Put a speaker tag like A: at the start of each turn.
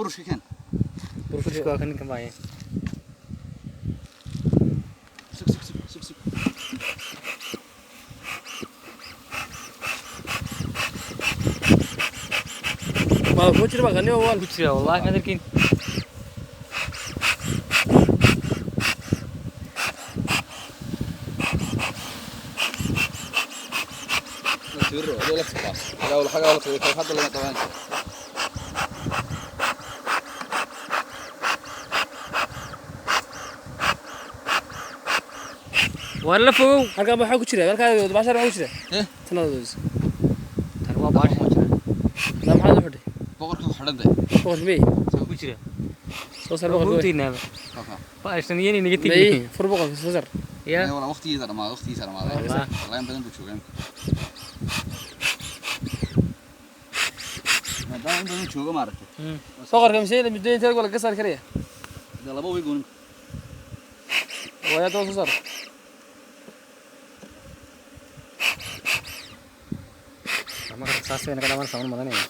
A: burushka kan
B: burfushka kan kan baay
A: sug
B: ma ku jira ba qani wal ku jira wallahi qadarkiin
A: تورو ولا خلاص ولا حاجه ولا طريقه حد اللي طبعا
B: wala fogow halka waxa ku jira halka baashar waxa ku jira tanadoos tan waa baash ma jira la maxaa la fadhi
A: boqorka xidhada
B: boqor bay
A: soo ku jira
B: soo sar boqor
A: tiinaba
B: baashtan yeen inaga tigay fur boqor soo sar
A: ya wala waqtigiisa dhamaad wallahi badan buu joogaa maadaama inuu joogo maaragtay
B: boqorka misay muddo intee gool ka saar kariya
A: laba way goon
B: waya doo soo sar ama saasay naga dhamaan saaman madanaya